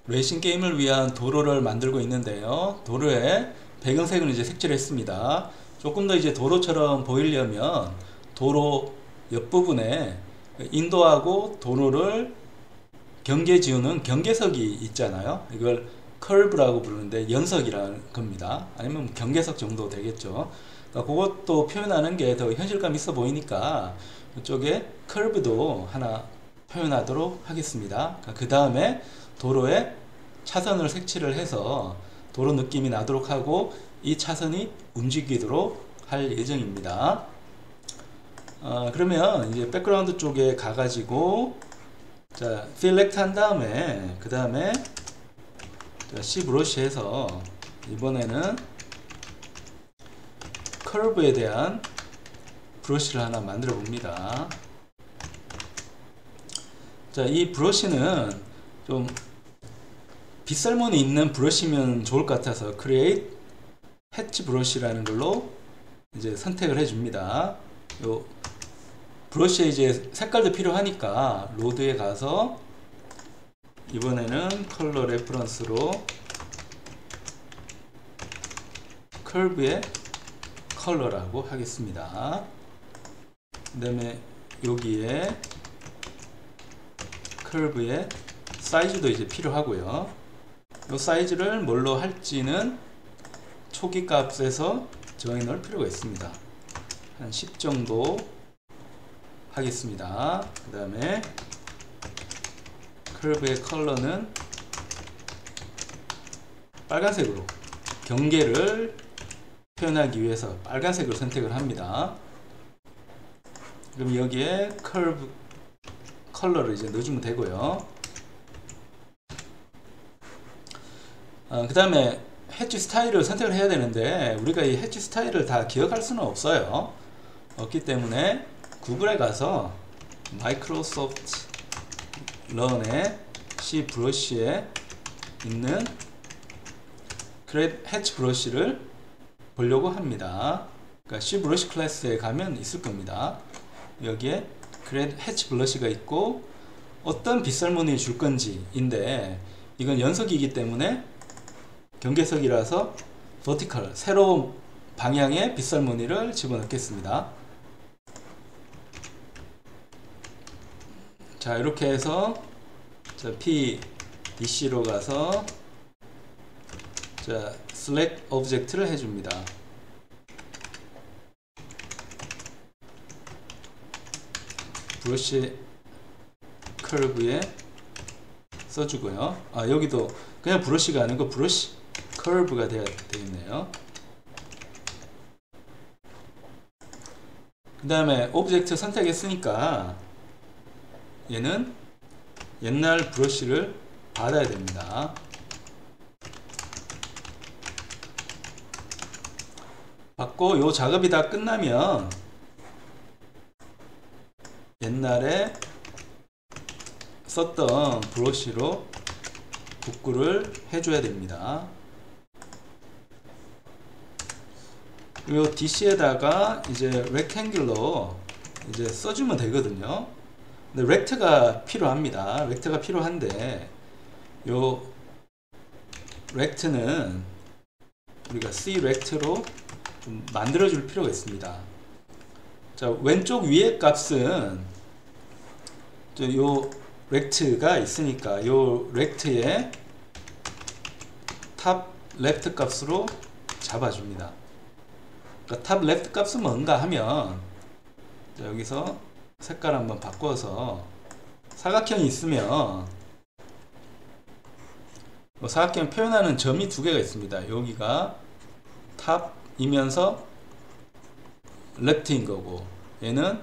레이싱 게임을 위한 도로를 만들고 있는데요. 도로에 배경색을 이제 색칠을 했습니다. 조금 더 이제 도로처럼 보이려면 도로 옆부분에 인도하고 도로를 경계 지우는 경계석이 있잖아요. 이걸 커브라고 부르는데 연석이라는 겁니다. 아니면 경계석 정도 되겠죠. 그러니까 그것도 표현하는 게 더 현실감 있어 보이니까 이쪽에 커브도 하나 표현하도록 하겠습니다. 그 다음에 도로에 차선을 색칠을 해서 도로 느낌이 나도록 하고 이 차선이 움직이도록 할 예정입니다. 그러면 이제 백그라운드 쪽에 가가지고 자, select 한 다음에 그 다음에 C 브러쉬에서 이번에는 커브에 대한 브러쉬를 하나 만들어 봅니다. 자, 이 브러쉬는 좀 빗살무늬 있는 브러쉬면 좋을 것 같아서 create hatch 브러쉬라는 걸로 이제 선택을 해줍니다. 요 브러쉬에 이제 색깔도 필요하니까 로드에 가서 이번에는 컬러 레퍼런스로 커브의 컬러라고 하겠습니다. 그 다음에 여기에 커브의 사이즈도 이제 필요하고요. 이 사이즈를 뭘로 할지는 초기 값에서 정해 놓을 필요가 있습니다. 한 10 정도 하겠습니다. 그 다음에 커브의 컬러는 빨간색으로 경계를 표현하기 위해서 빨간색을 선택을 합니다. 그럼 여기에 커브 컬러를 이제 넣어주면 되고요. 그 다음에 해치 스타일을 선택을 해야 되는데 우리가 이 해치 스타일을 다 기억할 수는 없기 때문에 구글에 가서 마이크로소프트 런의 C 브러쉬에 있는 그랩 해치 브러쉬를 보려고 합니다. 그러니까 C 브러쉬 클래스에 가면 있을 겁니다. 여기에 그랩 해치 브러쉬가 있고 어떤 빗살무늬를 줄 건지 인데 이건 연석이기 때문에 경계석이라서 버티컬 세로 방향의 빗살무늬를 집어넣겠습니다. 자, 이렇게 해서 자, PDC로 가서 자, select object를 해줍니다. 브러쉬 커브에 써주고요. 여기도 그냥 브러쉬가 아니고 브러쉬 커브가 되겠네요. 그 다음에 오브젝트 선택했으니까 얘는 옛날 브러쉬를 받아야 됩니다. 받고 요 작업이 다 끝나면 옛날에 썼던 브러쉬로 복구를 해줘야 됩니다. 요 DC에다가 이제 렉탱귤로 이제 써주면 되거든요. 근데 렉트가 필요합니다. 렉트가 필요한데 요 렉트는 우리가 C 렉트로 좀 만들어 줄 필요가 있습니다. 자, 왼쪽 위에 값은 요 렉트가 있으니까 요 렉트의 탑 레프트 값으로 잡아줍니다. 그러니까 탑 레프트 값은 뭔가 하면 자, 여기서 색깔 한번 바꿔서 사각형이 있으면 사각형 표현하는 점이 두 개가 있습니다. 여기가 탑이면서 레프트인 거고 얘는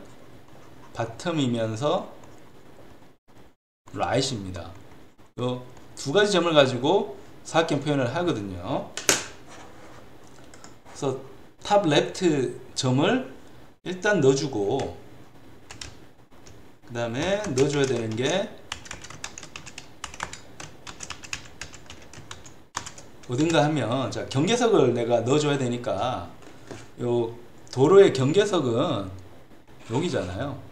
바텀이면서 라이트입니다. 요 두 가지 점을 가지고 사각형 표현을 하거든요. 그래서 탑 레프트 점을 일단 넣어주고 그 다음에 넣어줘야 되는 게 어딘가 하면 자, 경계석을 내가 넣어줘야 되니까 요 도로의 경계석은 여기잖아요.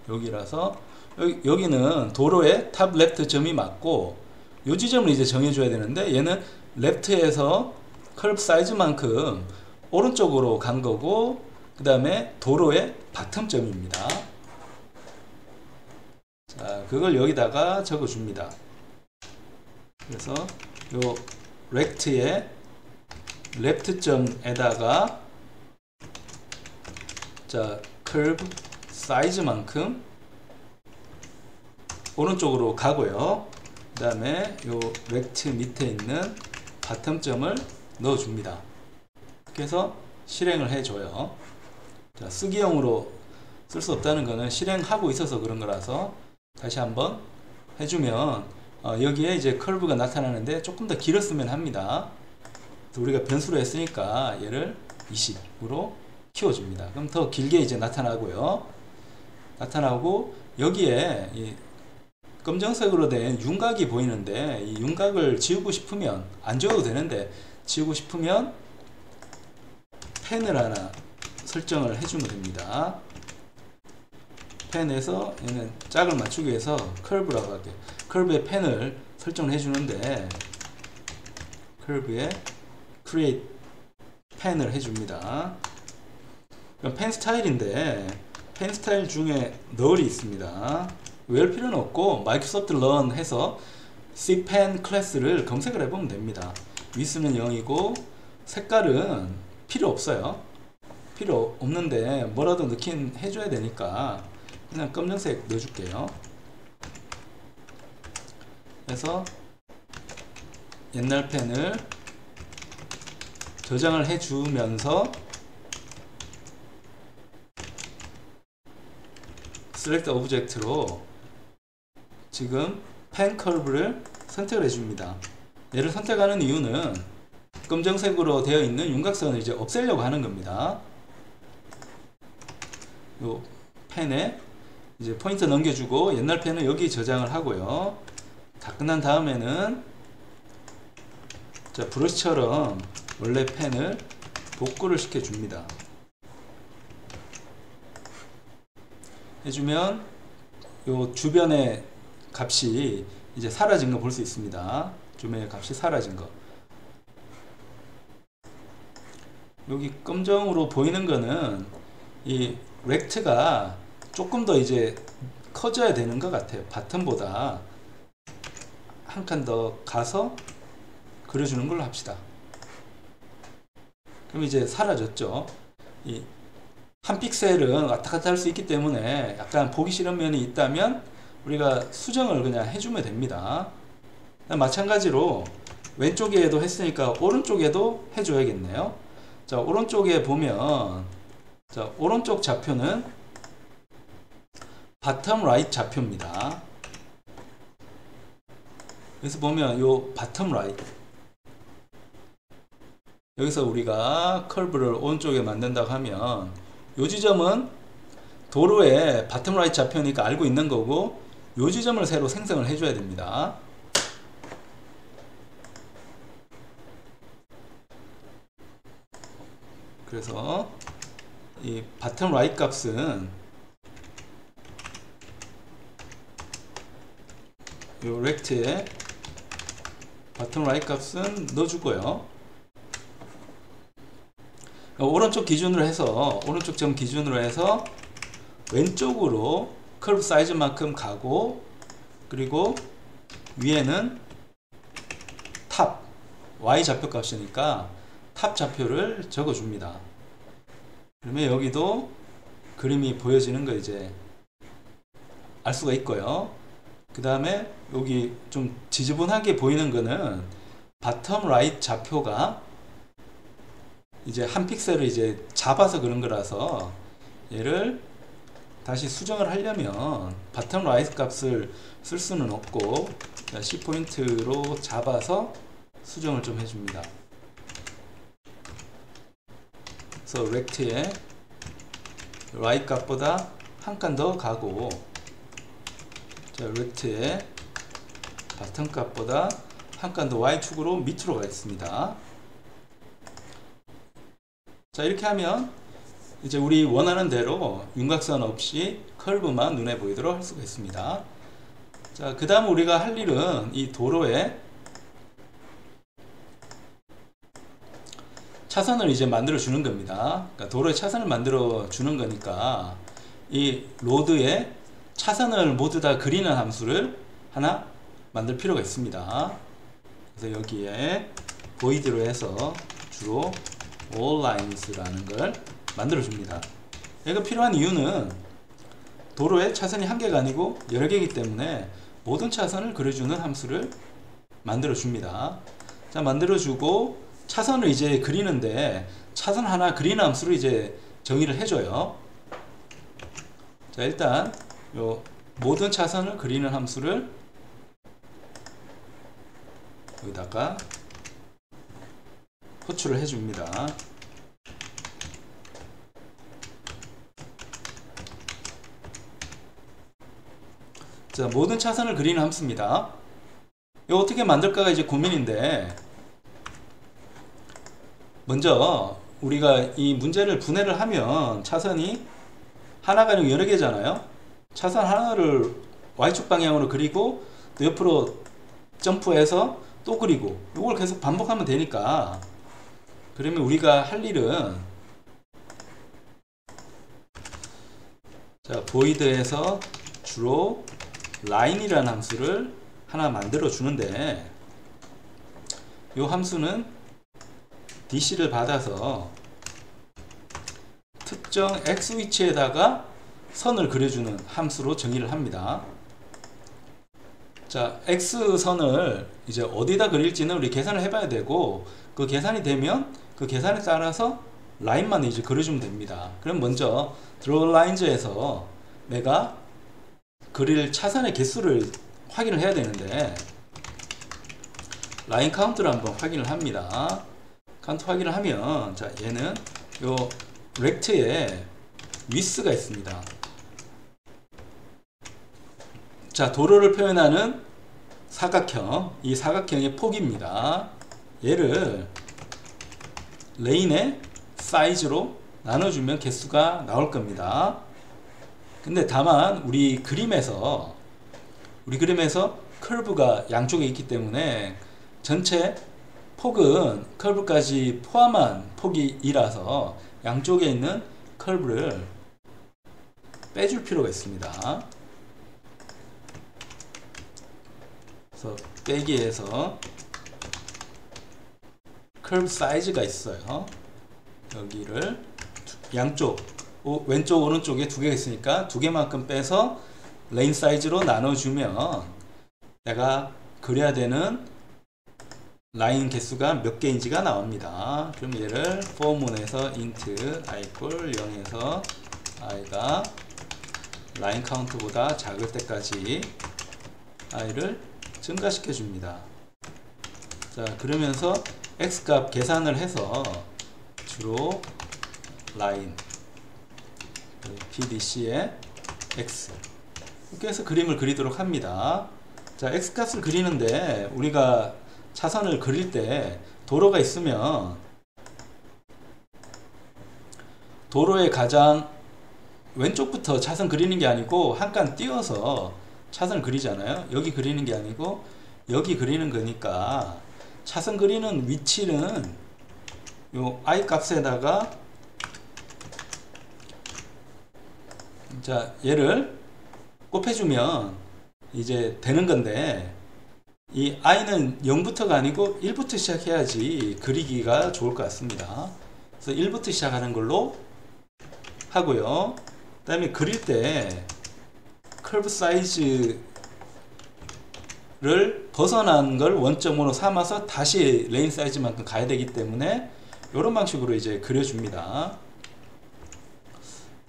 여기라서 여기는 도로의 탑 레프트 점이 맞고 요 지점을 이제 정해줘야 되는데 얘는 레프트에서 커브 사이즈만큼 오른쪽으로 간 거고 그 다음에 도로의 바텀점입니다. 자, 그걸 여기다가 적어줍니다. 그래서 요 렉트의 레프트점에다가 자, 커브 사이즈만큼 오른쪽으로 가고요. 그 다음에 요 렉트 밑에 있는 바텀점을 넣어줍니다. 그래서 실행을 해줘요. 자, 쓰기용으로 쓸 수 없다는 거는 실행하고 있어서 그런 거라서 다시 한번 해주면 여기에 이제 커브가 나타나는데 조금 더 길었으면 합니다. 우리가 변수로 했으니까 얘를 20으로 키워줍니다. 그럼 더 길게 이제 나타나고요. 나타나고 여기에 이 검정색으로 된 윤곽이 보이는데 이 윤곽을 지우고 싶으면 안 지워도 되는데 지우고 싶으면 펜을 하나 설정을 해주면 됩니다. 펜에서 얘는 짝을 맞추기 위해서 커브라고 할게요. 커브에 펜을 설정을 해주는데 커브에 create 펜을 해줍니다. 그럼 펜 스타일인데 펜 스타일 중에 널이 있습니다. 외울 필요는 없고 마이크로소프트 런 해서 cpen 클래스를 검색을 해보면 됩니다. 위스는 0이고 색깔은 필요 없어요. 필요 없는데 뭐라도 넣긴 해줘야 되니까 그냥 검정색 넣어줄게요. 그래서 옛날 펜을 저장을 해주면서 select object로 지금 펜 커브를 선택을 해줍니다. 얘를 선택하는 이유는 검정색으로 되어 있는 윤곽선을 이제 없애려고 하는 겁니다. 요 펜에 이제 포인트 넘겨주고 옛날 펜은 여기 저장을 하고요. 다 끝난 다음에는 자, 브러쉬처럼 원래 펜을 복구를 시켜줍니다. 해주면 요 주변의 값이 이제 사라진 거 볼 수 있습니다. 주변의 값이 사라진 거. 여기 검정으로 보이는 거는 이 렉트가 조금 더 이제 커져야 되는 것 같아요. 바텀보다 한 칸 더 가서 그려주는 걸로 합시다. 그럼 이제 사라졌죠. 이 한 픽셀은 왔다 갔다 할 수 있기 때문에 약간 보기 싫은 면이 있다면 우리가 수정을 그냥 해주면 됩니다. 마찬가지로 왼쪽에도 했으니까 오른쪽에도 해줘야겠네요. 자, 오른쪽에 보면 자, 오른쪽 좌표는 바텀 라이트 좌표입니다. 여기서 보면 요 바텀 라이트 여기서 우리가 커브를 오른쪽에 만든다고 하면 요 지점은 도로의 바텀 라이트 좌표니까 알고 있는 거고 요 지점을 새로 생성을 해줘야 됩니다. 그래서 이 바텀 라이트 값은 요 렉트에 바텀 라이트 값은 넣어주고요. 오른쪽 기준으로 해서 오른쪽 점 기준으로 해서 왼쪽으로 커브 사이즈만큼 가고 그리고 위에는 탑 Y 좌표 값이니까 탑 좌표를 적어줍니다. 그러면 여기도 그림이 보여지는 거 이제 알 수가 있고요. 그 다음에 여기 좀 지저분하게 보이는 거는 바텀 라이트 좌표가 이제 한 픽셀을 이제 잡아서 그런 거라서 얘를 다시 수정을 하려면 바텀 라이트 값을 쓸 수는 없고 C포인트로 잡아서 수정을 좀 해줍니다. 그래서 렉트에 라이트 값보다 한 칸 더 가고 자, 렉트에 바텀 값보다 한 칸 더 Y축으로 밑으로 가 있습니다. 자, 이렇게 하면 이제 우리 원하는 대로 윤곽선 없이 커브만 눈에 보이도록 할 수가 있습니다. 자, 그 다음 우리가 할 일은 이 도로에 차선을 이제 만들어 주는 겁니다. 그러니까 도로에 차선을 만들어 주는 거니까 이 로드에 차선을 모두 다 그리는 함수를 하나 만들 필요가 있습니다. 그래서 여기에 void로 해서 주로 all lines라는 걸 만들어 줍니다. 얘가 필요한 이유는 도로에 차선이 한 개가 아니고 여러 개이기 때문에 모든 차선을 그려주는 함수를 만들어 줍니다. 자, 만들어 주고 차선을 이제 그리는데 차선 하나 그리는 함수를 이제 정의를 해줘요. 자, 일단 요 모든 차선을 그리는 함수를 여기다가 호출을 해줍니다. 자, 모든 차선을 그리는 함수입니다. 이거 어떻게 만들까가 이제 고민인데, 먼저 우리가 이 문제를 분해를 하면 차선이 하나가 아니고 여러 개잖아요. 차선 하나를 Y축 방향으로 그리고 또 옆으로 점프해서 또 그리고 이걸 계속 반복하면 되니까, 그러면 우리가 할 일은 자, void에서 주로 line이라는 함수를 하나 만들어 주는데, 이 함수는 DC를 받아서 특정 X 위치에다가 선을 그려주는 함수로 정의를 합니다. 자, X선을 이제 어디다 그릴지는 우리 계산을 해봐야 되고, 그 계산이 되면 그 계산에 따라서 라인만 이제 그려주면 됩니다. 그럼 먼저 draw lines에서 내가 그릴 차선의 개수를 확인을 해야 되는데, 라인 카운트를 한번 확인을 합니다. 카운트 확인을 하면, 자, 얘는 요 렉트에 위스가 있습니다. 자, 도로를 표현하는 사각형, 이 사각형의 폭입니다. 얘를 레인의 사이즈로 나눠주면 개수가 나올 겁니다. 근데 다만 우리 그림에서 커브가 양쪽에 있기 때문에 전체 폭은 커브까지 포함한 폭이 2라서 양쪽에 있는 커브를 빼줄 필요가 있습니다. 그래서 빼기에서 커브 사이즈가 있어요. 여기를 양쪽 왼쪽 오른쪽에 두 개가 있으니까 두 개만큼 빼서 레인 사이즈로 나눠주면 내가 그려야 되는 라인 개수가 몇 개인지가 나옵니다. 그럼 얘를 for문에서 int i equal 0에서 i가 라인 카운트보다 작을 때까지 i를 증가시켜 줍니다. 자, 그러면서 x값 계산을 해서 주로 라인 PDC의 x 이렇게 해서 그림을 그리도록 합니다. 자, x값을 그리는데 우리가 차선을 그릴 때 도로가 있으면 도로의 가장 왼쪽부터 차선 그리는 게 아니고 한 칸 띄어서 차선을 그리잖아요. 여기 그리는 게 아니고 여기 그리는 거니까 차선 그리는 위치는 요 i 값에다가 자, 얘를 곱해주면 이제 되는 건데, 이 i는 0부터가 아니고 1부터 시작해야지 그리기가 좋을 것 같습니다. 그래서 1부터 시작하는 걸로 하고요. 그 다음에 그릴 때 커브 사이즈를 벗어난 걸 원점으로 삼아서 다시 레인 사이즈만큼 가야 되기 때문에 이런 방식으로 이제 그려줍니다.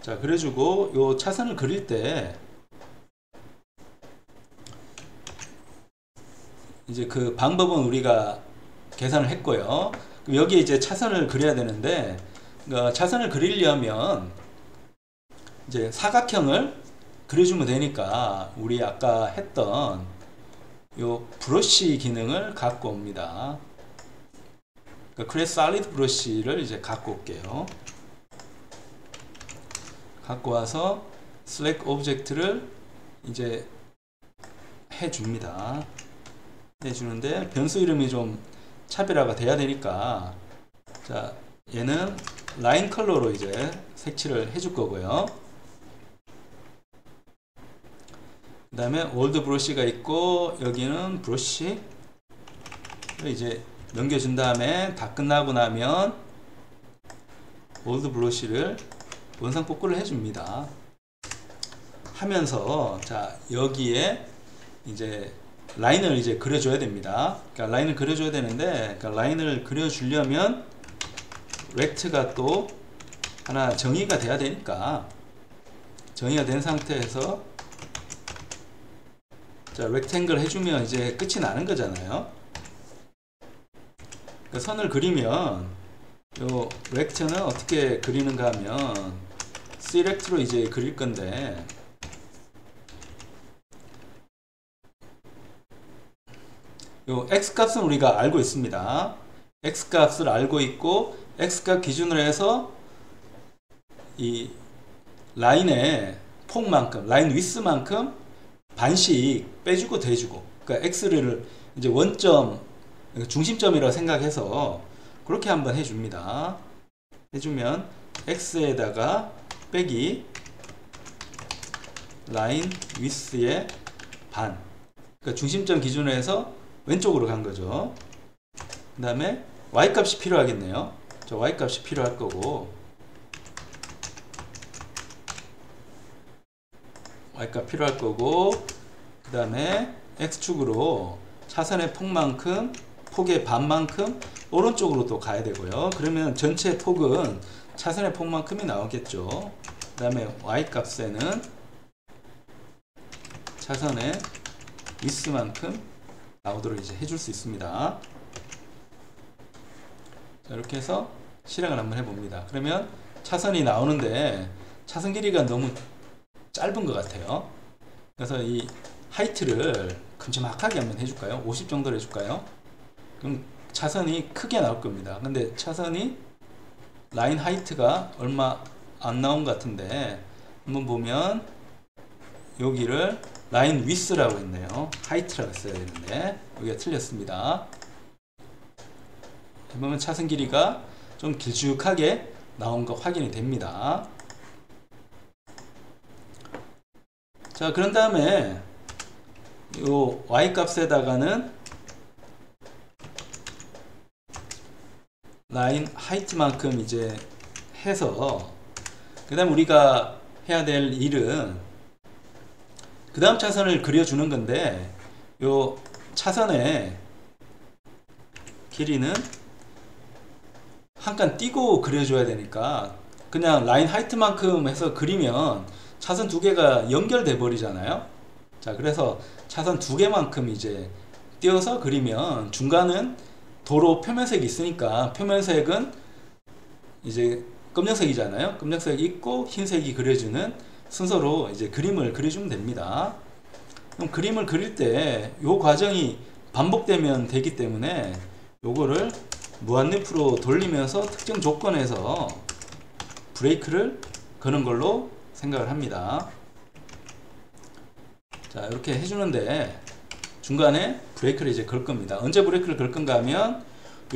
자, 그래주고 요 차선을 그릴 때 이제 그 방법은 우리가 계산을 했고요. 그럼 여기에 이제 차선을 그려야 되는데, 차선을 그리려면 이제 사각형을 그려주면 되니까 우리 아까 했던 요 브러쉬 기능을 갖고 옵니다. 그러니까 크레 솔리드 브러쉬를 이제 갖고 올게요. 갖고 와서 select 오브젝트를 이제 해줍니다. 해주는데 변수 이름이 좀 차별화가 돼야 되니까, 자, 얘는 라인 컬러로 이제 색칠을 해줄 거고요. 그 다음에 올드 브러쉬가 있고, 여기는 브러쉬 이제 넘겨준 다음에 다 끝나고 나면 올드 브러쉬를 원상 복구를 해줍니다. 하면서, 자, 여기에 이제 라인을 이제 그려줘야 됩니다. 그러니까 라인을 그려줘야 되는데, 그러니까 라인을 그려주려면 렉트가 또 하나 정의가 돼야 되니까, 정의가 된 상태에서 자, 렉탱글 해주면 이제 끝이 나는 거잖아요. 그러니까 선을 그리면 요 렉트는 어떻게 그리는가 하면 C렉트로 이제 그릴 건데, 요 X값은 우리가 알고 있습니다. X값을 알고 있고, X값 기준으로 해서 이 라인의 폭만큼, 라인 위스만큼 반씩 빼주고 대주고, 그러니까 X를 이제 원점, 중심점이라고 생각해서 그렇게 한번 해줍니다. 해주면 X에다가 빼기 라인 위스의 반, 그러니까 중심점 기준으로 해서 왼쪽으로 간 거죠. 그 다음에 Y값이 필요하겠네요. 저 Y값이 필요할 거고, Y값 필요할 거고, 그 다음에 X축으로 차선의 폭만큼, 폭의 반만큼 오른쪽으로 또 가야 되고요. 그러면 전체 폭은 차선의 폭만큼이 나오겠죠. 그 다음에 Y값에는 차선의 위스만큼 나오도록 이제 해줄 수 있습니다. 자, 이렇게 해서 실행을 한번 해봅니다. 그러면 차선이 나오는데 차선 길이가 너무 짧은 것 같아요. 그래서 이 하이트를 큼지막하게 한번 해줄까요? 50 정도로 해줄까요? 그럼 차선이 크게 나올 겁니다. 근데 차선이 라인 하이트가 얼마 안 나온 것 같은데, 한번 보면 여기를 라인 위스라고 했네요. 하이트라고 했어야 되는데 여기가 틀렸습니다. 보면 차선 길이가 좀 길쭉하게 나온 거 확인이 됩니다. 자, 그런 다음에 요 Y 값에다가는 라인 하이트만큼 이제 해서, 그 다음 우리가 해야 될 일은 그 다음 차선을 그려주는 건데, 요 차선의 길이는 한 칸 띄고 그려줘야 되니까, 그냥 라인 하이트만큼 해서 그리면 차선 두 개가 연결돼 버리잖아요. 자, 그래서 차선 두 개만큼 이제 띄어서 그리면, 중간은 도로 표면색이 있으니까 표면색은 이제 검정색이잖아요. 검정색 있고 흰색이 그려주는 순서로 이제 그림을 그려주면 됩니다. 그럼 그림을 그릴 때 요 과정이 반복되면 되기 때문에 요거를 무한루프로 돌리면서 특정 조건에서 브레이크를 거는 걸로 생각을 합니다. 자, 이렇게 해주는데 중간에 브레이크를 이제 걸 겁니다. 언제 브레이크를 걸 건가 하면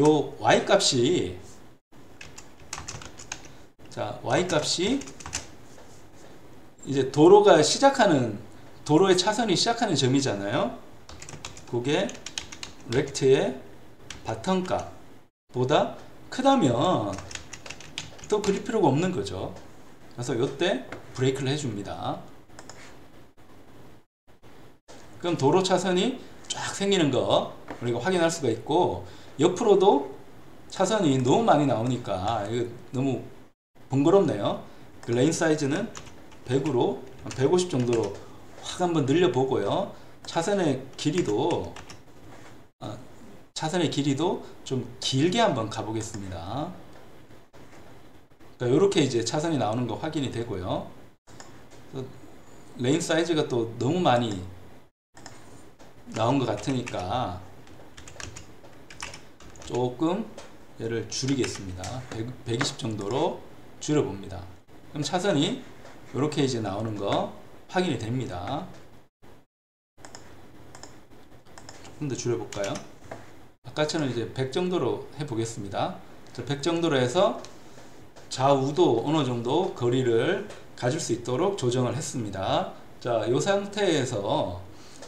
요 Y 값이, 자, Y 값이 이제 도로가 시작하는, 도로의 차선이 시작하는 점이잖아요. 그게 렉트의 바텀 값보다 크다면 또 그릴 필요가 없는 거죠. 그래서 이때 브레이크를 해줍니다. 그럼 도로 차선이 쫙 생기는 거 우리가 확인할 수가 있고, 옆으로도 차선이 너무 많이 나오니까 이거 너무 번거롭네요. 그 레인 사이즈는 100으로 150 정도로 확 한번 늘려보고요. 차선의 길이도 좀 길게 한번 가보겠습니다. 그러니까 이렇게 이제 차선이 나오는 거 확인이 되고요. 레인 사이즈가 또 너무 많이 나온 것 같으니까 조금 얘를 줄이겠습니다. 120 정도로 줄여봅니다. 그럼 차선이 이렇게 이제 나오는 거 확인이 됩니다. 조금 더 줄여볼까요? 아까처럼 이제 100 정도로 해보겠습니다. 100 정도로 해서 좌우도 어느 정도 거리를 가질 수 있도록 조정을 했습니다. 자, 이 상태에서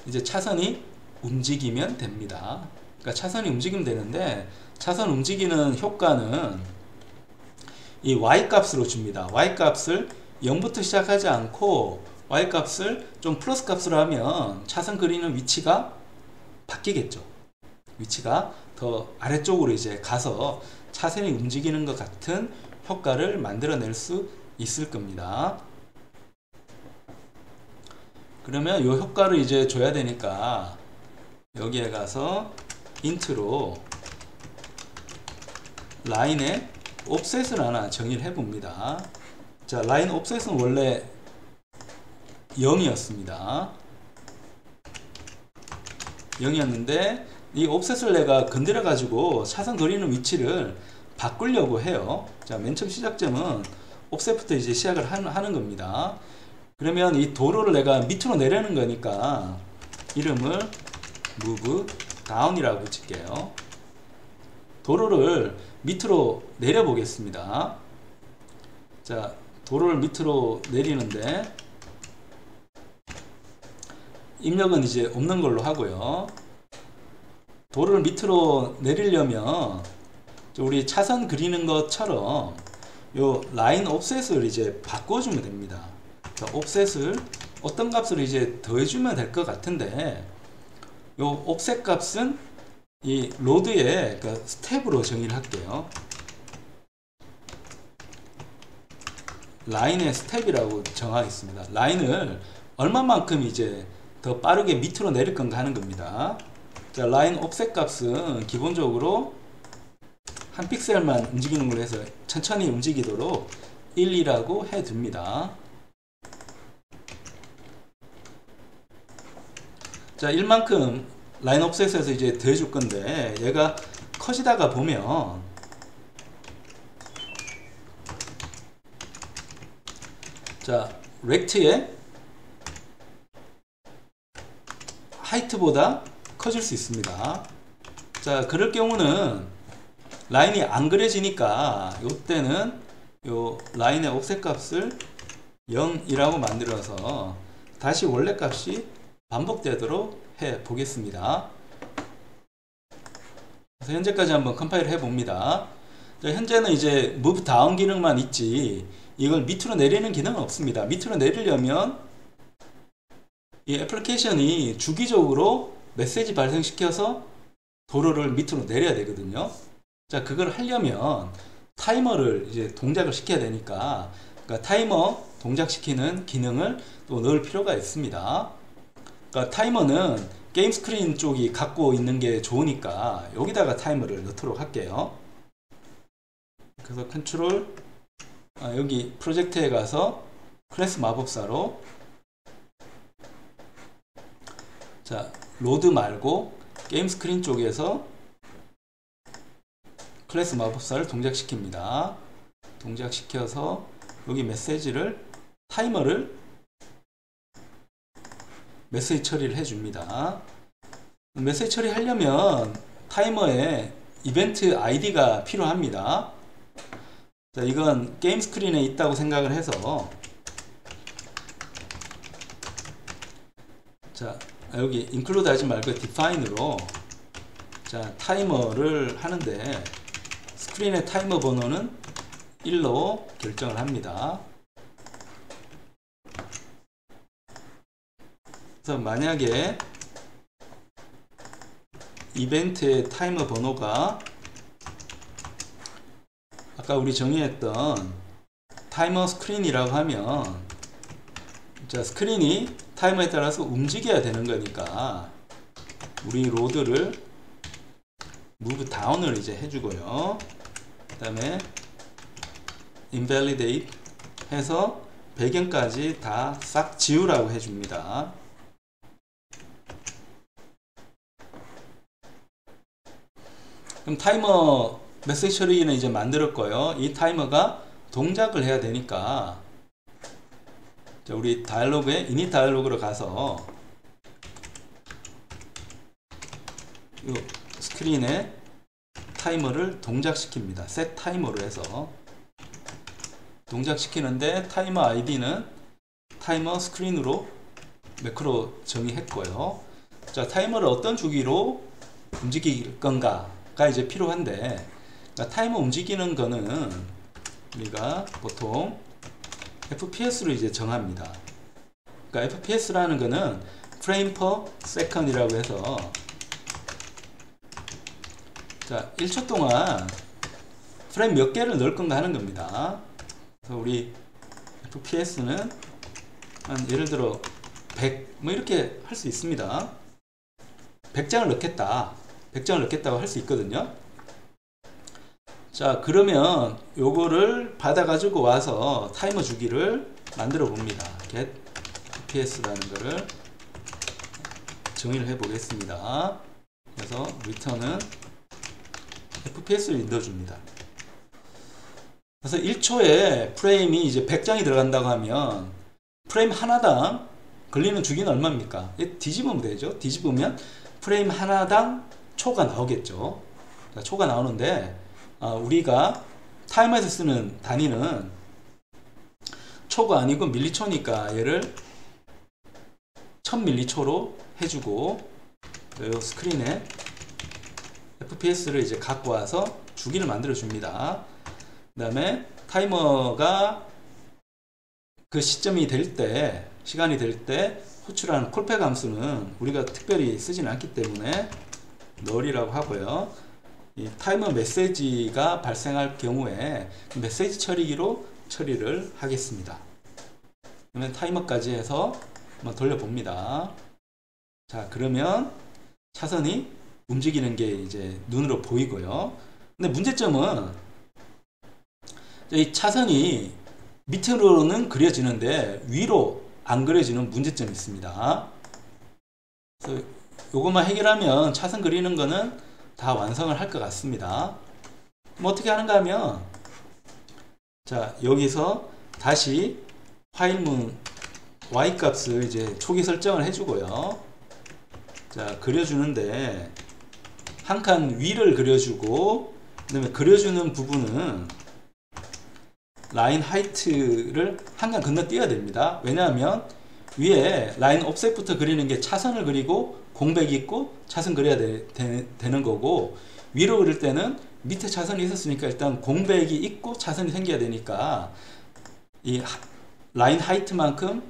이제 차선이 움직이면 됩니다. 그러니까 차선이 움직이면 되는데, 차선 움직이는 효과는 이 y 값으로 줍니다. y 값을 0부터 시작하지 않고 y 값을 좀 플러스 값으로 하면 차선 그리는 위치가 바뀌겠죠. 위치가 더 아래쪽으로 이제 가서 차선이 움직이는 것 같은 효과를 만들어낼 수 있을 겁니다. 그러면 이 효과를 이제 줘야 되니까 여기에 가서 인트로 라인의 옵셋을 하나 정의를 해봅니다. 자, 라인 옵셋은 원래 0이었습니다. 0이었는데 이 옵셋을 내가 건드려 가지고 차선 그리는 위치를 바꾸려고 해요. 자, 맨 처음 시작점은 옵셋부터 이제 시작을 하는 겁니다. 그러면 이 도로를 내가 밑으로 내려는 거니까 이름을 move down이라고 붙일게요. 도로를 밑으로 내려 보겠습니다. 자, 도로를 밑으로 내리는데 입력은 이제 없는 걸로 하고요. 도로를 밑으로 내리려면 우리 차선 그리는 것처럼 요 라인 옵셋을 이제 바꿔주면 됩니다. 옵셋을 어떤 값으로 이제 더해주면 될 것 같은데, 요 옵셋 값은 이 로드의 그러니까 스텝으로 정의를 할게요. 라인의 스텝이라고 정하겠습니다. 라인을 얼마만큼 이제 더 빠르게 밑으로 내릴 건가 하는 겁니다. 자, 라인 옵셋 값은 기본적으로 한 픽셀만 움직이는 걸로 해서 천천히 움직이도록 1이라고 해둡니다. 자, 1만큼 라인 옵셋에서 이제 더해줄 건데, 얘가 커지다가 보면 자, 렉트의 하이트보다 커질 수 있습니다. 자, 그럴 경우는 라인이 안 그려지니까 이때는 요 라인의 옵셋 값을 0이라고 만들어서 다시 원래 값이 반복되도록 해 보겠습니다. 그래서 현재까지 한번 컴파일을 해 봅니다. 자, 현재는 이제 move down 기능만 있지 이걸 밑으로 내리는 기능은 없습니다. 밑으로 내리려면 이 애플리케이션이 주기적으로 메시지 발생시켜서 도로를 밑으로 내려야 되거든요. 자, 그걸 하려면 타이머를 이제 동작을 시켜야 되니까, 그러니까 타이머 동작시키는 기능을 또 넣을 필요가 있습니다. 그러니까 타이머는 게임 스크린 쪽이 갖고 있는 게 좋으니까 여기다가 타이머를 넣도록 할게요. 그래서 컨트롤 여기 프로젝트에 가서 클래스 마법사로, 자, 로드 말고 게임 스크린 쪽에서 클래스 마법사를 동작시킵니다. 동작시켜서 여기 메시지를, 타이머를 메시지 처리를 해줍니다. 메시지 처리하려면 타이머에 이벤트 아이디가 필요합니다. 자, 이건 게임 스크린에 있다고 생각을 해서, 자, 여기 include 하지 말고 define으로, 자, 타이머를 하는데 스크린의 타이머 번호는 1로 결정을 합니다. 그래서 만약에 이벤트의 타이머 번호가 아까 우리 정의했던 타이머 스크린이라고 하면, 자, 스크린이 타이머에 따라서 움직여야 되는 거니까 우리 로드를 move down을 이제 해주고요. 그 다음에 invalidate 해서 배경까지 다 싹 지우라고 해줍니다. 그럼 타이머 메시지 처리는 이제 만들었고요. 이 타이머가 동작을 해야 되니까 자, 우리 다이얼로그에 이닛 다이얼로그로 가서 이 스크린에 타이머를 동작시킵니다. set 타이머로 해서 동작시키는데 타이머 아이디는 타이머 스크린으로 매크로 정의했고요. 자, 타이머를 어떤 주기로 움직일 건가가 이제 필요한데, 자, 타이머 움직이는 거는 우리가 보통 FPS로 이제 정합니다. 그러니까 FPS라는 거는 frame per second이라고 해서, 자, 1초 동안 프레임 몇 개를 넣을 건가 하는 겁니다. 그래서 우리 FPS는 한 예를 들어 100 뭐 이렇게 할 수 있습니다. 100장을 넣겠다. 100장을 넣겠다고 할 수 있거든요. 자, 그러면 요거를 받아 가지고 와서 타이머 주기를 만들어 봅니다. get FPS라는 거를 정의를 해 보겠습니다. 그래서 return은 FPS를 넣어줍니다. 그래서 1초에 프레임이 이제 100장이 들어간다고 하면 프레임 하나당 걸리는 주기는 얼마입니까? 뒤집으면 되죠. 뒤집으면 프레임 하나당 초가 나오겠죠. 자, 초가 나오는데 우리가 타이머에서 쓰는 단위는 초가 아니고 밀리초니까 얘를 1000밀리초로 해주고 이 스크린에 FPS를 이제 갖고 와서 주기를 만들어 줍니다. 그 다음에 타이머가 그 시점이 될 때, 시간이 될 때 호출하는 콜백 함수는 우리가 특별히 쓰지는 않기 때문에 null이라고 하고요. 이 타이머 메시지가 발생할 경우에 메시지 처리기로 처리를 하겠습니다. 그러면 타이머까지 해서 한번 돌려봅니다. 자, 그러면 차선이 움직이는 게 이제 눈으로 보이고요. 근데 문제점은 이 차선이 밑으로는 그려지는데 위로 안 그려지는 문제점이 있습니다. 그래서 요것만 해결하면 차선 그리는 거는 다 완성을 할 것 같습니다. 뭐 어떻게 하는가 하면, 자, 여기서 다시 화일문 y 값을 이제 초기 설정을 해주고요. 자, 그려주는데 한 칸 위를 그려주고, 그 다음에 그려주는 부분은 라인 하이트를 한 칸 건너뛰어야 됩니다. 왜냐하면 위에 라인 옵셋부터 그리는 게 차선을 그리고 공백이 있고 차선 그려야 되는 거고, 위로 그릴 때는 밑에 차선이 있었으니까 일단 공백이 있고 차선이 생겨야 되니까 이 라인 하이트만큼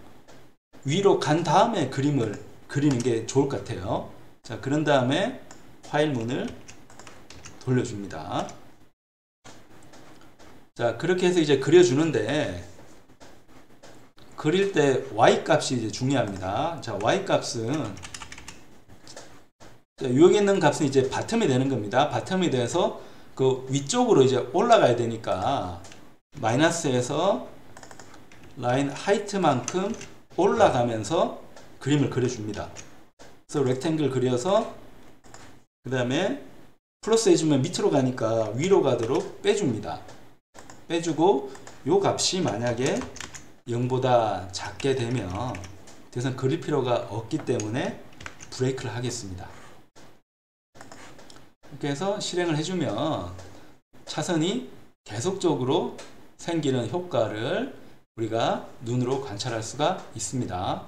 위로 간 다음에 그림을 그리는 게 좋을 것 같아요. 자, 그런 다음에 파일문을 돌려줍니다. 자, 그렇게 해서 이제 그려주는데, 그릴 때 y 값이 이제 중요합니다. 자, y 값은, 자, 여기 있는 값은 이제 바텀이 되는 겁니다. 바텀이 돼서 그 위쪽으로 이제 올라가야 되니까 마이너스에서 라인 하이트만큼 올라가면서 그림을 그려줍니다. 그래서 렉탱글 그려서 그 다음에 플러스 해주면 밑으로 가니까 위로 가도록 빼줍니다. 빼주고 요 값이 만약에 0보다 작게 되면 더 이상 그릴 필요가 없기 때문에 브레이크를 하겠습니다. 이렇게 해서 실행을 해주면 차선이 계속적으로 생기는 효과를 우리가 눈으로 관찰할 수가 있습니다.